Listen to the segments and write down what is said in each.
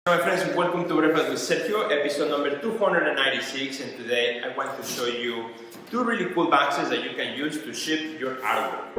My friends, welcome to Airfloat with Sergio, episode number 296, and today I want to show you two really cool boxes that you can use to ship your artwork.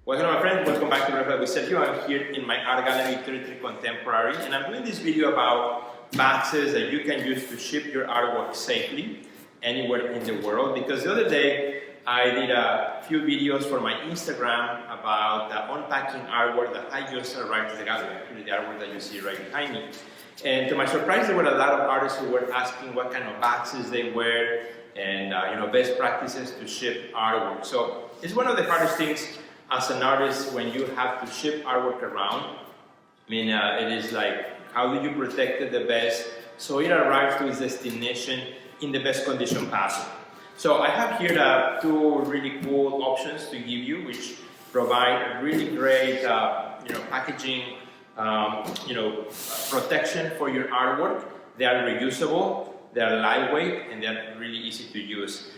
Well, hello my friends, welcome back to Airfloat with Sergio. I'm here in my art gallery 33 Contemporary, and I'm doing this video about boxes that you can use to ship your artwork safely anywhere in the world, because the other day I did a few videos for my Instagram about unpacking artwork that I just arrived to the gallery, actually the artwork that you see right behind me. And to my surprise, there were a lot of artists who were asking what kind of boxes they wear and best practices to ship artwork. So it's one of the hardest things as an artist when you have to ship artwork around. I mean, it is like, how do you protect it the best so it arrives to its destination in the best condition possible? So I have here two really cool options to give you, which provide really great, packaging, protection for your artwork. They are reusable, they are lightweight, and they are really easy to use.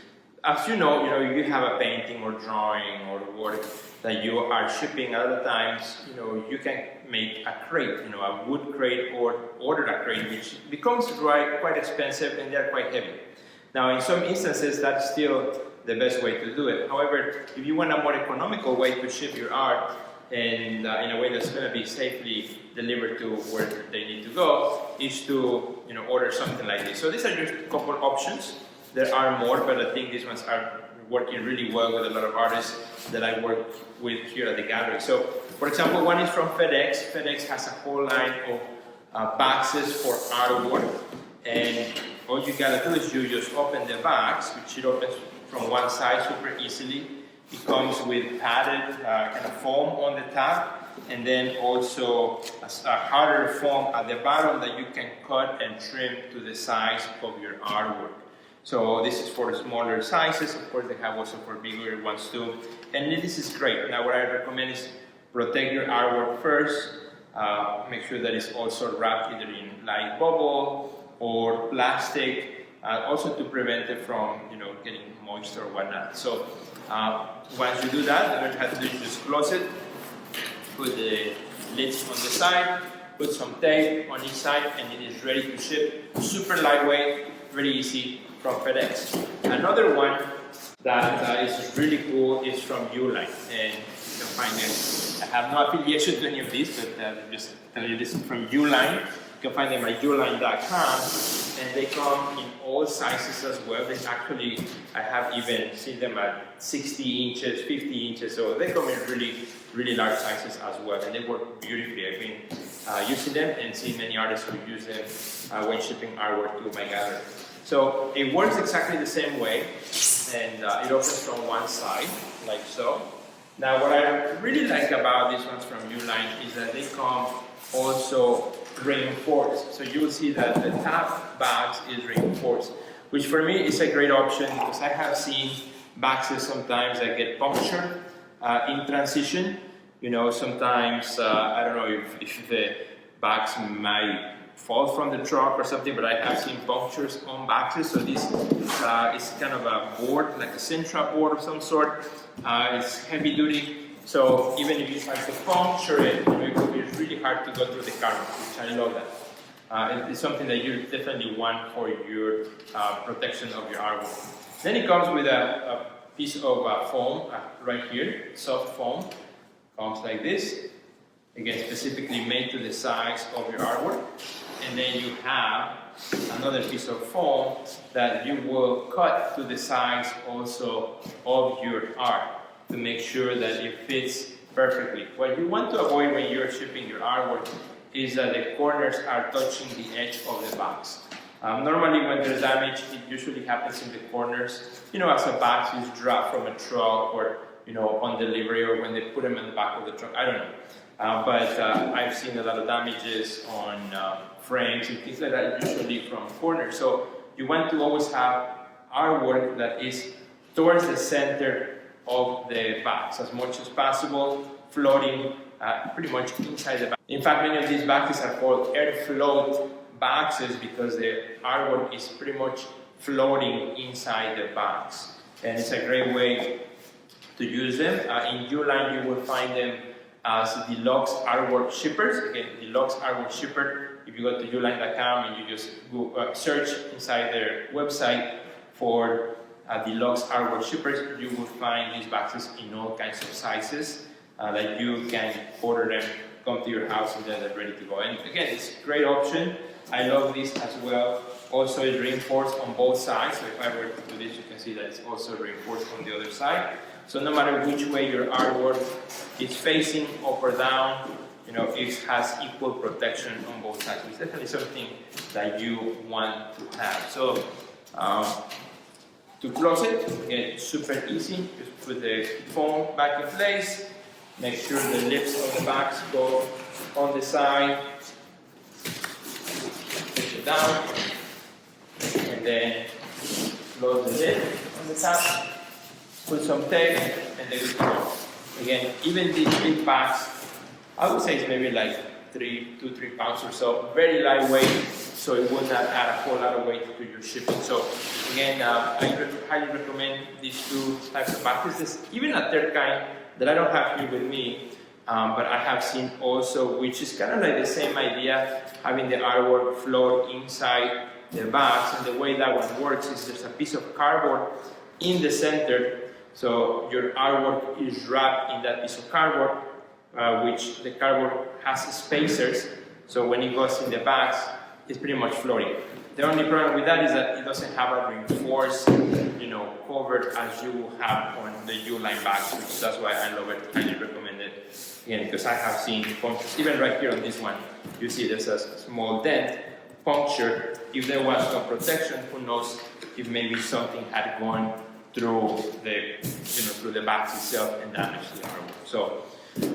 As you know, you have a painting or drawing or work that you are shipping. A lot of times, you can make a crate, a wood crate, or order a crate, which becomes quite expensive, and they are quite heavy. Now, in some instances, that's still the best way to do it. However, if you want a more economical way to ship your art and in a way that's going to be safely delivered to where they need to go, is to order something like this. So these are just a couple options. There are more, but I think these ones are working really well with a lot of artists that I work with here at the gallery. So, for example, one is from FedEx. FedEx has a whole line of boxes for artwork, and all you gotta do is you just open the box, which it opens from one side super easily. It comes with padded kind of foam on the top, and then also a harder foam at the bottom that you can cut and trim to the size of your artwork. So this is for smaller sizes. Of course, they have also for bigger ones too. And this is great. Now, what I recommend is protect your artwork first. Make sure that it's also wrapped either in light bubble or plastic, also to prevent it from getting moist or whatnot. So once you do that, what you have to do is just close it, put the lids on the side, put some tape on each side, and it is ready to ship. Super lightweight, very easy, from FedEx. Another one that is really cool is from Uline, and you can find it. I have no affiliation to any of these, but just tell you this is from Uline. You can find them at uline.com, and they come in all sizes as well. They actually, I have even seen them at 60 inches, 50 inches, so they come in really, really large sizes as well, and they work beautifully. I've been using them and seeing many artists who use them when shipping artwork to my gallery. So it works exactly the same way, and it opens from one side, like so. Now, what I really like about these ones from Uline is that they come also reinforced. So you will see that the top box is reinforced, which for me is a great option because I have seen boxes sometimes that get punctured in transition. Sometimes, I don't know if the box might fall from the truck or something, but I have seen punctures on boxes. So this is kind of a board, like a Centra board of some sort. It's heavy duty. So even if you try to puncture it, it will be really hard to go through the camera, which I love that. It's something that you definitely want for your protection of your artwork. Then it comes with a piece of foam right here, soft foam. Comes like this, again specifically made to the size of your artwork. And then you have another piece of foam that you will cut to the size also of your art, to make sure that it fits perfectly. What you want to avoid when you're shipping your artwork is that the corners are touching the edge of the box. Normally when there's damage, it usually happens in the corners, as a box is dropped from a truck or, on delivery, or when they put them in the back of the truck, I don't know. But I've seen a lot of damages on frames and things like that, usually from corners. So you want to always have artwork that is towards the center of the box as much as possible, floating pretty much inside the box. In fact, many of these boxes are called Airfloat boxes because the artwork is pretty much floating inside the box. And it's a great way to use them. In Uline, you will find them as Deluxe Artwork Shippers. Again, Deluxe Artwork Shipper. If you go to uline.com and you just go, search inside their website for Deluxe Artwork Shippers, you will find these boxes in all kinds of sizes that you can order them, come to your house, and then they're ready to go. And again, it's a great option. I love this as well. Also, it's reinforced on both sides. So if I were to do this, you can see that it's also reinforced on the other side. So no matter which way your artwork is facing, up or down, you know, it has equal protection on both sides. It's definitely something that you want to have. So to close it, again, it's super easy. Just put the foam back in place. Make sure the lips of the box go on the side. Push it down. And then close the lid on the top. Put some tape, and then we go. Again, even these big bags, I would say it's maybe like 2-3 pounds or so. Very lightweight, so it would not add a whole lot of weight to your shipping. So again, I highly recommend these two types of boxes. There's even a third kind that I don't have here with me, but I have seen also, which is kind of like the same idea, having the artwork float inside the box. And the way that one works is there's a piece of cardboard in the center. So your artwork is wrapped in that piece of cardboard, which the cardboard has spacers. So when it goes in the box, it's pretty much floating. The only problem with that is that it doesn't have a reinforced, you know, cover as you have on the Uline bags, which that's why I love it. Highly recommend it. Again, because I have seen punctures, even right here on this one, you see there's a small dent, puncture. If there was no protection, who knows if maybe something had gone through through the box itself and damaged the artwork. So,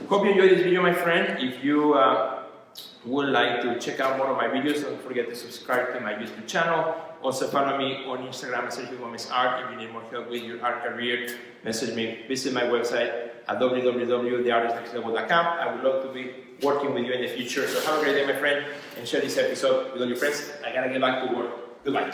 hope you enjoyed this video, my friend. If you would like to check out more of my videos, don't forget to subscribe to my YouTube channel. Also follow me on Instagram, Sergio Gomez Art. If you need more help with your art career, message me. Visit my website at www.theartistnextlevel.com. I would love to be working with you in the future. So have a great day, my friend, and share this episode with all your friends. I gotta get back to work. Goodbye.